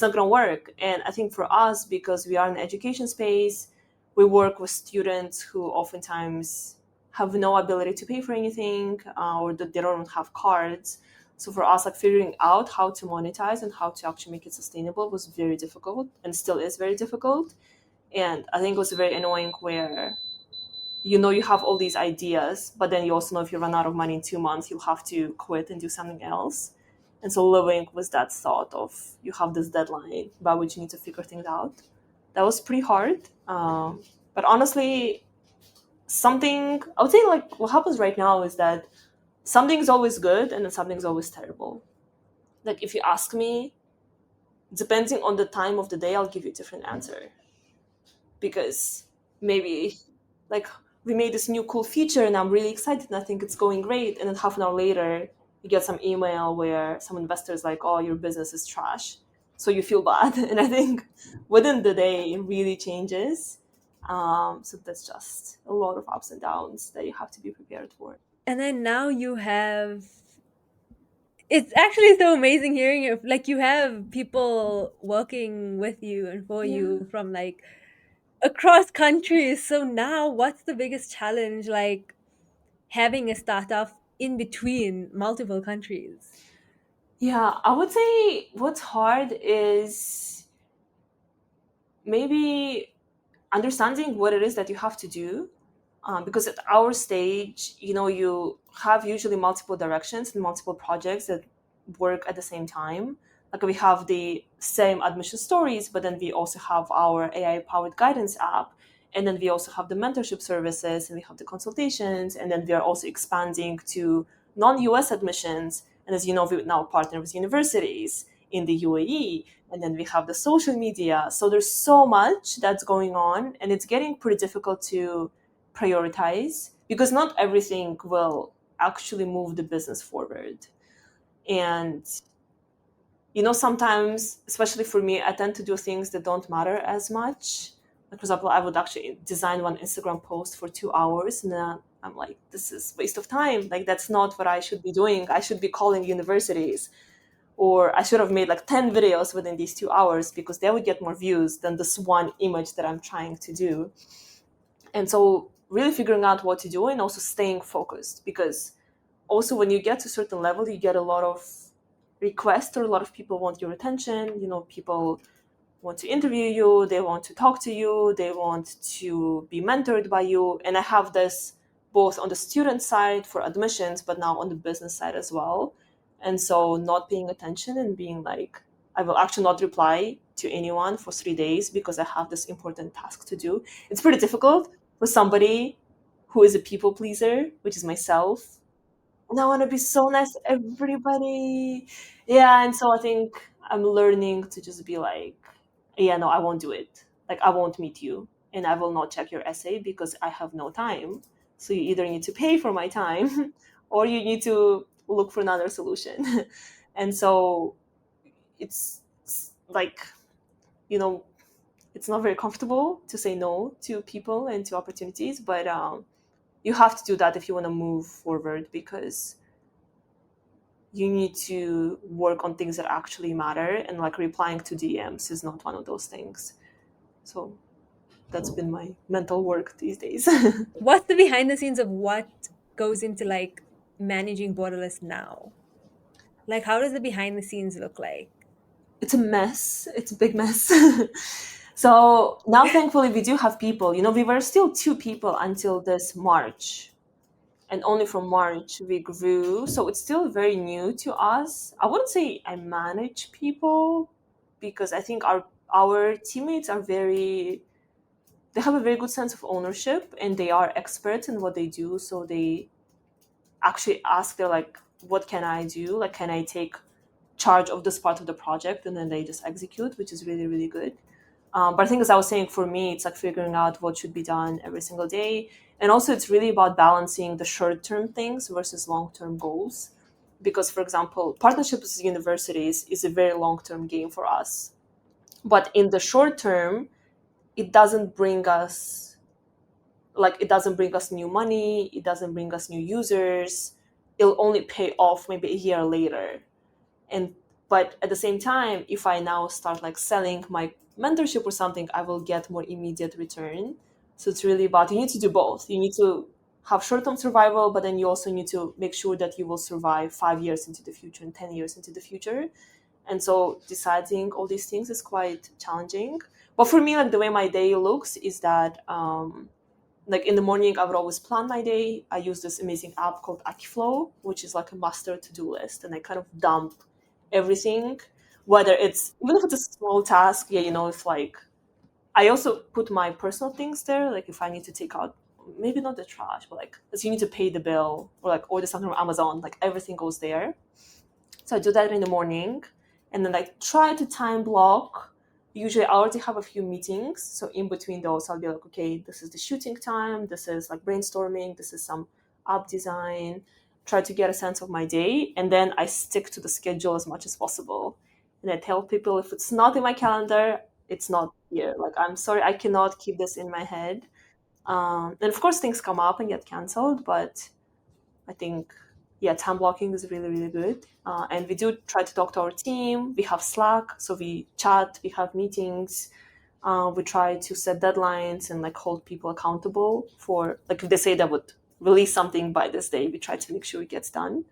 not going to work. And I think for us, because we are in the education space, we work with students who oftentimes have no ability to pay for anything, or that they don't have cards. So for us, like, figuring out how to monetize and how to actually make it sustainable was very difficult, and still is very difficult. And I think it was very annoying where you know you have all these ideas, but then you also know if you run out of money in 2 months, you'll have to quit and do something else. And so living with that thought of you have this deadline by which you need to figure things out, that was pretty hard. But honestly, something I would say, like, what happens right now is that something's always good and then something's always terrible. Like, if you ask me, depending on the time of the day, I'll give you a different answer. Because maybe, like, we made this new cool feature and I'm really excited and I think it's going great, and then half an hour later you get some email where some investor is like, oh, your business is trash, so you feel bad. And I think within the day it really changes. So that's just a lot of ups and downs that you have to be prepared for. And then now you have, it's actually so amazing hearing it. Like you have people working with you and for Yeah. you from like across countries. So now what's the biggest challenge like having a startup in between multiple countries? Yeah, I would say what's hard is maybe understanding what it is that you have to do, because at our stage, you have usually multiple directions and multiple projects that work at the same time. Like, we have the same admission stories, but then we also have our AI powered guidance app, and then we also have the mentorship services, and we have the consultations, and then we are also expanding to non-US admissions. And as you know, we now partner with universities in the UAE, and then we have the social media. So there's so much that's going on, and it's getting pretty difficult to prioritize because not everything will actually move the business forward. And sometimes, especially for me, I tend to do things that don't matter as much. Like, for example, I would actually design one Instagram post for 2 hours, and then I'm like, this is waste of time. Like, that's not what I should be doing. I should be calling universities, or I should have made like 10 videos within these 2 hours because they would get more views than this one image that I'm trying to do. And so really figuring out what to do and also staying focused, because also when you get to a certain level, you get a lot of requests, or a lot of people want your attention. People want to interview you, they want to talk to you, they want to be mentored by you. And I have this both on the student side for admissions, but now on the business side as well. And so not paying attention and being like, I will actually not reply to anyone for 3 days because I have this important task to do. It's pretty difficult for somebody who is a people pleaser, which is myself, and I want to be so nice to everybody. Yeah, and so I think I'm learning to just be like, yeah, no, I won't do it. Like, I won't meet you, and I will not check your essay because I have no time. So you either need to pay for my time, or you need to look for another solution. And so it's like, you know, it's not very comfortable to say no to people and to opportunities, but you have to do that if you want to move forward, because you need to work on things that actually matter, and like replying to DMs is not one of those things. So that's been my mental work these days. What's the behind the scenes of what goes into like managing Borderless now? Like how does the behind the scenes look like? It's a mess. It's a big mess. So now thankfully we do have people. We were still two people until this March, and only from March we grew. So it's still very new to us. I wouldn't say I manage people, because I think our teammates are very, they have a very good sense of ownership and they are experts in what they do. So they actually ask, they're like, what can I do? Like, can I take charge of this part of the project? And then they just execute, which is really, really good. But I think, as I was saying, for me, it's like figuring out what should be done every single day. And also, it's really about balancing the short term things versus long term goals. Because, for example, partnerships with universities is a very long term game for us. But in the short term, it doesn't bring us it doesn't bring us new money, it doesn't bring us new users. It'll only pay off maybe a year later. And but at the same time, if I now start like selling my mentorship or something, I will get more immediate return. So it's really about, you need to do both. You need to have short-term survival, but then you also need to make sure that you will survive 5 years into the future and 10 years into the future. And so deciding all these things is quite challenging. But for me, like, the way my day looks is that like in the morning, I would always plan my day. I use this amazing app called Akiflow, which is like a master to-do list, and I kind of dump everything, whether it's even if it's a small task. Yeah, if like I also put my personal things there, like if I need to take out maybe not the trash, but like if you need to pay the bill or like order something from Amazon, like everything goes there. So I do that in the morning, and then I try to time block. Usually, I already have a few meetings, so in between those, I'll be like, okay, this is the shooting time. This is like brainstorming. This is some app design. Try to get a sense of my day, and then I stick to the schedule as much as possible. And I tell people if it's not in my calendar, it's not here. Like, I'm sorry, I cannot keep this in my head. And of course, things come up and get canceled, but I think, yeah, time blocking is really, really good. And we do try to talk to our team. We have Slack, so we chat, we have meetings. We try to set deadlines and like hold people accountable for, like, if they say they would release something by this day, we try to make sure it gets done.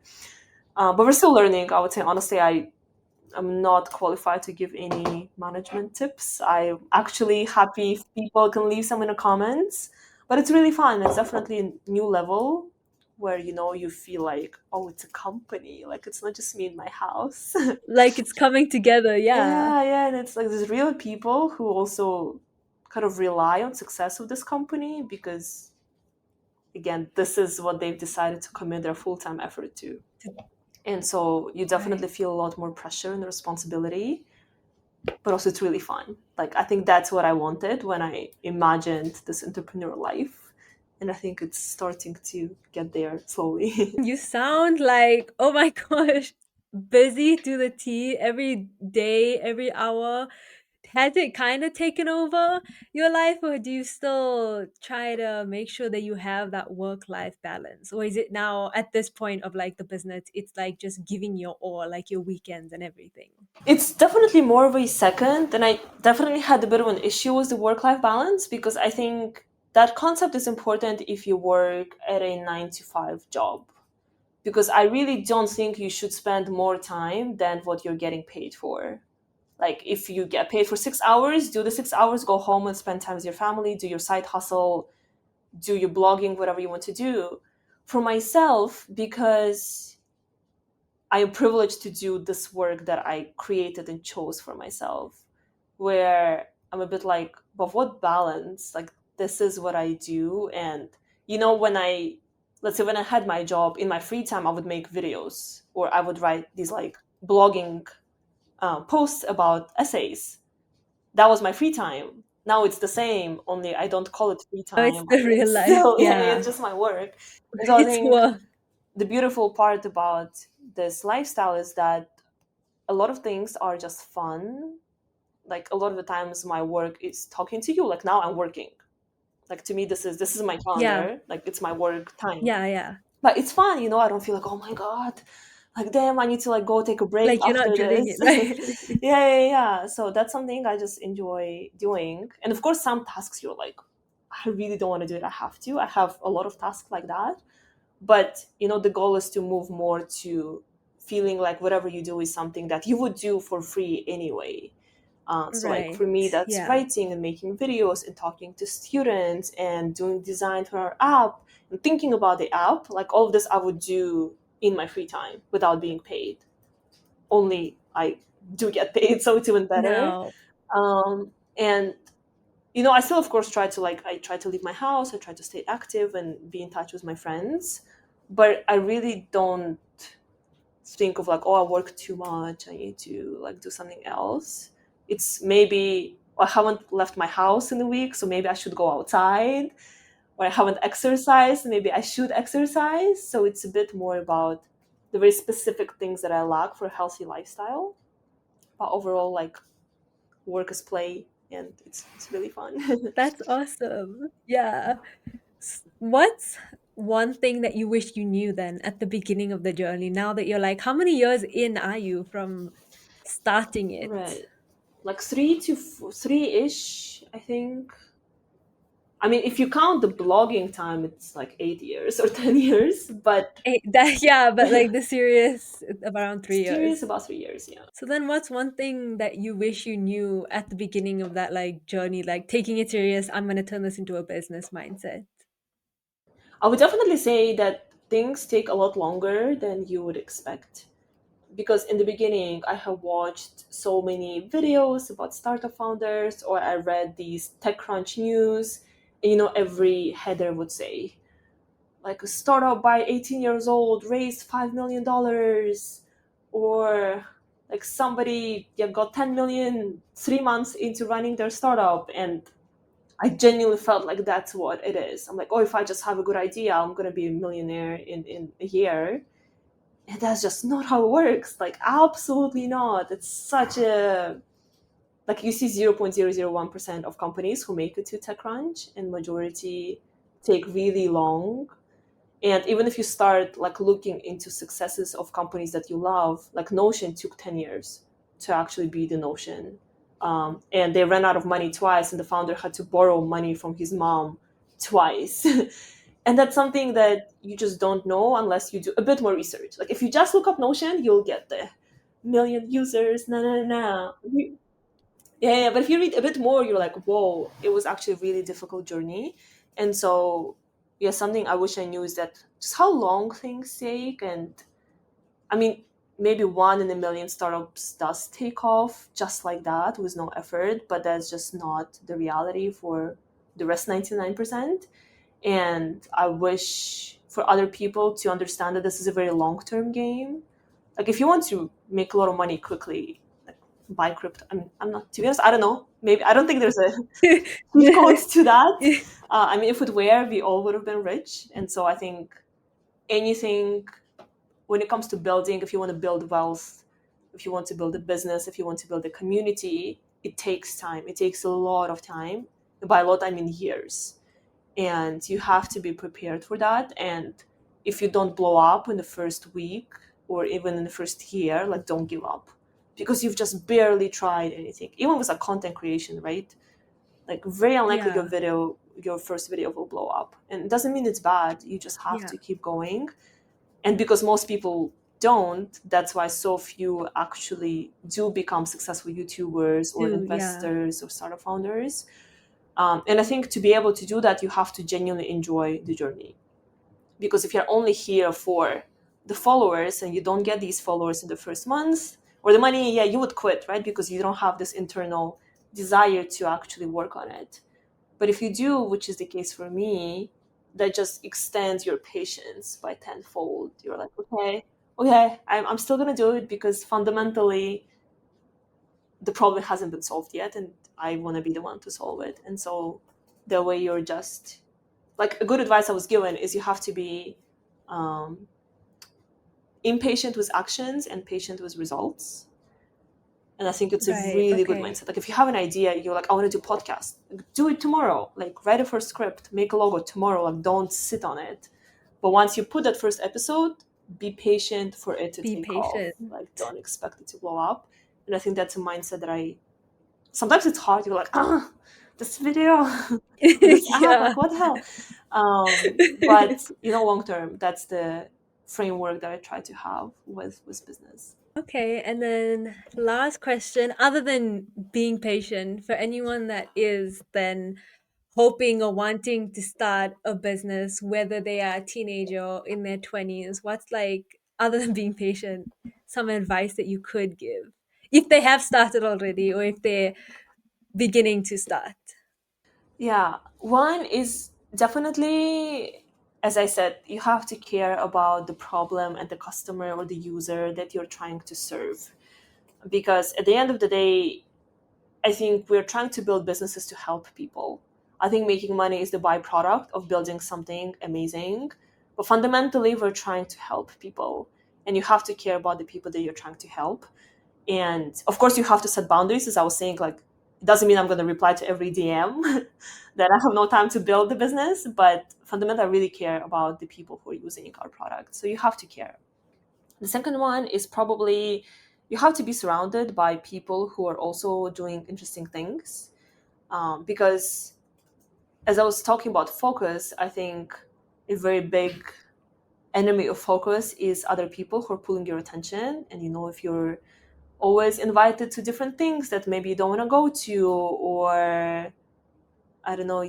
But we're still learning. I would say, honestly, I'm not qualified to give any management tips. I'm actually happy if people can leave some in the comments. But it's really fun. It's definitely a new level where you feel like, oh, it's a company. Like it's not just me in my house. Like it's coming together, yeah. Yeah, yeah, and it's like there's real people who also kind of rely on success of this company because again, this is what they've decided to commit their full-time effort to. And so you definitely Right. feel a lot more pressure and responsibility, but also it's really fun. Like I think that's what I wanted when I imagined this entrepreneur life, and I think it's starting to get there slowly. You sound like, oh my gosh, busy to the T every day, every hour. Has it kind of taken over your life, or do you still try to make sure that you have that work life balance? Or is it now at this point of like the business, it's like just giving your all, like your weekends and everything? It's definitely more of a second, and I definitely had a bit of an issue with the work-life balance because I think that concept is important if you work at a 9 to 5 job. Because I really don't think you should spend more time than what you're getting paid for. Like if you get paid for 6 hours, do the 6 hours, go home and spend time with your family, do your side hustle, do your blogging, whatever you want to do. For myself, because I am privileged to do this work that I created and chose for myself, where I'm a bit like, but what balance? Like, this is what I do. And, let's say when I had my job in my free time, I would make videos or I would write these like blogging posts about essays. That was my free time. Now it's the same, only I don't call it free Oh, it's time. the real It's life. still, yeah, Yeah. it's just my work. And so I It's think work. the beautiful part about this lifestyle is that a lot of things are just fun. Like a lot of the times my work is talking to you. Like now I'm working. Like to me this is my Yeah. calendar. Like it's my work time. Yeah. Yeah. But it's fun, I don't feel like, oh my God, like damn, I need to like go take a break Like you're not after dreading this. it, right? Yeah. So that's something I just enjoy doing. And of course some tasks you're like, I really don't want to do it. I have to. I have a lot of tasks like that. But the goal is to move more to feeling like whatever you do is something that you would do for free anyway. So like Right. for me that's Yeah. writing and making videos and talking to students and doing design for our app and thinking about the app. Like all of this I would do in my free time without being paid. Only I do get paid, so it's even better. No, And I still of course I try to leave my house. I try to stay active and be in touch with my friends, but I really don't think of like, oh, I work too much, I need to like do something else. It's maybe I haven't left my house in a week, so maybe I should go outside. Or I haven't exercised, maybe I should exercise. So it's a bit more about the very specific things that I lack for a healthy lifestyle. But overall, like, work is play, and it's really fun. that's awesome. Yeah. What's one thing that you wish you knew then at the beginning of the journey? Now that you're like, how many years in are you from starting it? Right, like 3 ish, I think. I mean, if you count the blogging time, it's like 8 years or 10 years, but That, yeah, but like the serious around 3 years. serious about 3 years, yeah. So then what's one thing that you wish you knew at the beginning of that like journey, like taking it serious, I'm gonna turn this into a business mindset? I would definitely say that things take a lot longer than you would expect. Because in the beginning, I have watched so many videos about startup founders, or I read these TechCrunch news, and every header would say, like, a startup by 18 years old raised $5 million, or like somebody, yeah, got 10 million 3 months into running their startup. And I genuinely felt like that's what it is. I'm like, oh, if I just have a good idea, I'm gonna be a millionaire in a year. And that's just not how it works. Like, absolutely not. It's such a, like, you see 0.001% of companies who make it to TechCrunch, and majority take really long. And even if you start like looking into successes of companies that you love, like Notion took 10 years to actually be the Notion. And they ran out of money twice, and the founder had to borrow money from his mom twice. And that's something that you just don't know unless you do a bit more research. Like, if you just look up Notion, you'll get the million users, na na na. Yeah, yeah, but if you read a bit more, you're like, whoa, it was actually a really difficult journey. And so, yeah, something I wish I knew is that just how long things take. And I mean, maybe one in a million startups does take off just like that with no effort, but that's just not the reality for the rest 99%. And I wish for other people to understand that this is a very long term game. Like, if you want to make a lot of money quickly, like, buy crypto. I'm not, to be honest, I don't know. Maybe, I don't think there's a cheat code to that. I mean, if it were, we all would have been rich. And so I think anything, when it comes to building, if you want to build wealth, if you want to build a business, if you want to build a community, it takes time. It takes a lot of time. By a lot, I mean years. And you have to be prepared for that. And if you don't blow up in the first week or even in the first year, like, don't give up, because you've just barely tried anything. Even with a content creation, right? Like, very unlikely Yeah, your first video will blow up. And it doesn't mean it's bad. You just have yeah, to keep going. And because most people don't, that's why so few actually do become successful YouTubers or do yeah, investors or startup founders. And I think to be able to do that, you have to genuinely enjoy the journey. Because if you're only here for the followers and you don't get these followers in the first month or the money, yeah, you would quit, right? Because you don't have this internal desire to actually work on it. But if you do, which is the case for me, that just extends your patience by tenfold. You're like, okay, okay, I'm still gonna do it because fundamentally the problem hasn't been solved yet, and I want to be the one to solve it. And so the way you're just, like, a good advice I was given is you have to be um, impatient with actions and patient with results. And I think it's a right, really good okay. mindset. Like, if you have an idea, you're like, I want to do podcast, do it tomorrow. Like, write a first script, make a logo tomorrow. Like, don't sit on it. But once you put that first episode, be patient for it to Be take off. patient. Like, don't expect it to blow up. And I think that's a mindset that I, sometimes it's hard. You're like, this video, this app, Yeah. like, what the hell? But long term, that's the framework that I try to have with business. Okay, and then last question, other than being patient, for anyone that is then hoping or wanting to start a business, whether they are a teenager or in their 20s, what's like, other than being patient, some advice that you could give if they have started already or if they're beginning to start? Yeah, one is definitely, as I said, you have to care about the problem and the customer or the user that you're trying to serve. Because at the end of the day, I think we're trying to build businesses to help people. I think making money is the byproduct of building something amazing. But fundamentally, we're trying to help people. And you have to care about the people that you're trying to help. And of course, you have to set boundaries. As I was saying, like, it doesn't mean I'm going to reply to every DM that I have no time to build the business. But fundamentally, I really care about the people who are using our product. So you have to care. The second one is probably you have to be surrounded by people who are also doing interesting things. Because as I was talking about focus, I think a very big enemy of focus is other people who are pulling your attention. And if you're always invited to different things that maybe you don't want to go to, or I don't know,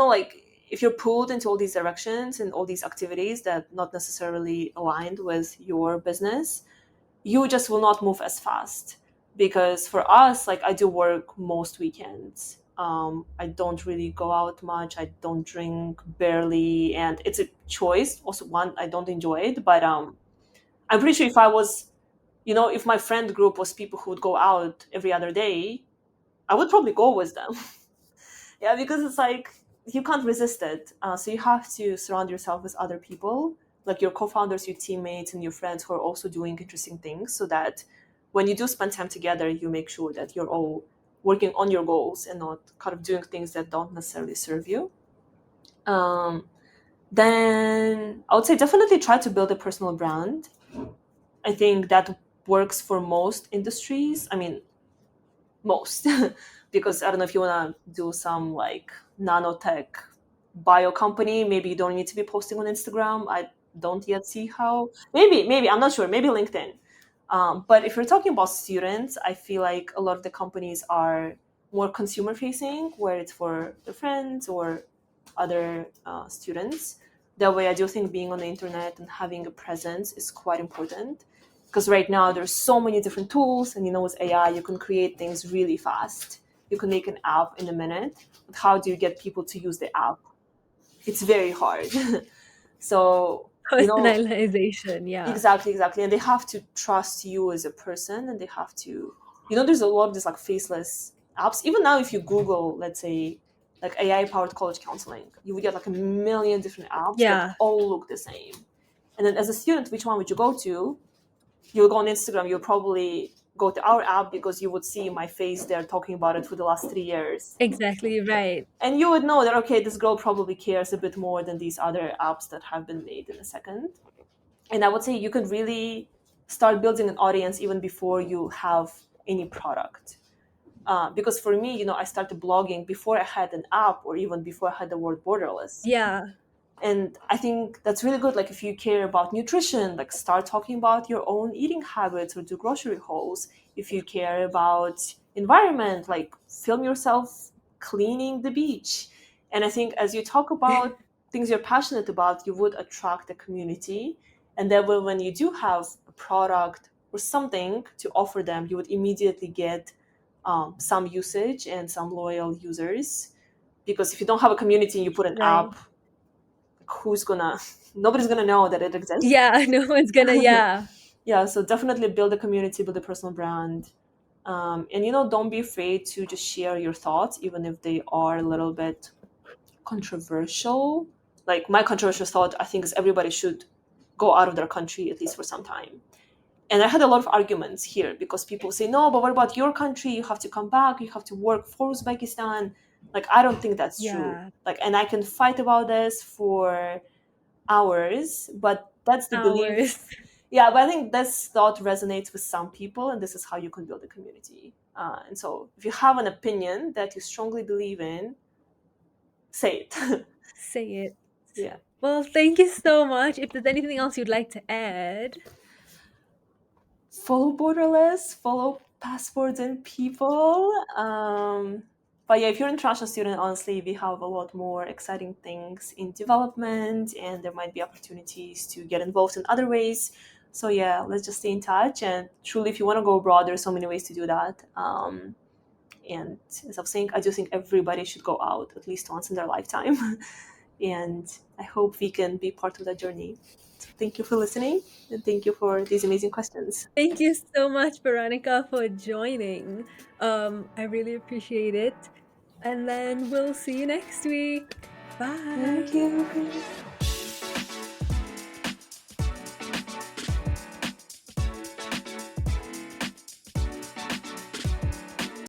like, if you're pulled into all these directions and all these activities that not necessarily aligned with your business, you just will not move as fast. Because for us, like, I do work most weekends. I don't really go out much. I don't drink barely, and it's a choice. Also, one, I don't enjoy it, but I'm pretty sure if I was, if my friend group was people who would go out every other day, I would probably go with them. Yeah, because it's like you can't resist it. So you have to surround yourself with other people, like your co-founders, your teammates, and your friends who are also doing interesting things, so that when you do spend time together, you make sure that you're all working on your goals and not kind of doing things that don't necessarily serve you. Um, then I would say definitely try to build a personal brand. I think that works for most industries. I mean, most because I don't know if you want to do some like nanotech bio company, maybe you don't need to be posting on Instagram. I don't yet see how. Maybe I'm not sure. Maybe LinkedIn. But if you're talking about students, I feel like a lot of the companies are more consumer facing, where it's for the friends or other students. That way, I do think being on the internet and having a presence is quite important, because right now there's so many different tools, and with AI you can create things really fast. You can make an app in a minute, but how do you get people to use the app? It's very hard. So, Personalization, yeah. exactly, and they have to trust you as a person, and they have to, there's a lot of these like faceless apps. Even now, if you Google, let's say, like AI powered college counseling, you would get like a million different apps that Yeah, all look the same. And then as a student, which one would you go to? You'll go on Instagram, you'll probably go to our app because you would see my face there talking about it for the last 3 years. exactly right. And you would know that, okay, this girl probably cares a bit more than these other apps that have been made in a second. And I would say you can really start building an audience even before you have any product. Because for me, I started blogging before I had an app or even before I had the word Borderless. Yeah, And I think that's really good. Like, if you care about nutrition, like, start talking about your own eating habits or do grocery hauls. If you care about environment, like, film yourself cleaning the beach. And I think as you talk about things you're passionate about, you would attract a community. And then when you do have a product or something to offer them, you would immediately get some usage and some loyal users. Because if you don't have a community and you put an right. app, who's gonna nobody's gonna know that it exists. Yeah, no one's gonna, yeah. Yeah, so definitely build a community, build a personal brand. And don't be afraid to just share your thoughts, even if they are a little bit controversial. Like, my controversial thought, I think, is everybody should go out of their country at least for some time. And I had a lot of arguments here because people say, no, but what about your country? You have to come back, you have to work for Uzbekistan. Like, I don't think that's true. Yeah, Like, and I can fight about this for hours, but that's the belief. hours. Yeah, but I think this thought resonates with some people, and this is how you can build a community. And so if you have an opinion that you strongly believe in, say it. Say it. Yeah. Well, thank you so much. If there's anything else you'd like to add. Follow Borderless, follow Passports and People. But yeah, if you're an international student, honestly, we have a lot more exciting things in development, and there might be opportunities to get involved in other ways. So yeah, let's just stay in touch. And truly, if you want to go abroad, there's so many ways to do that. And as I was saying, I do think everybody should go out at least once in their lifetime. And I hope we can be part of that journey. So thank you for listening, and thank you for these amazing questions. Thank you so much, Veronica, for joining. I really appreciate it. And then we'll see you next week. Thank Bye. you.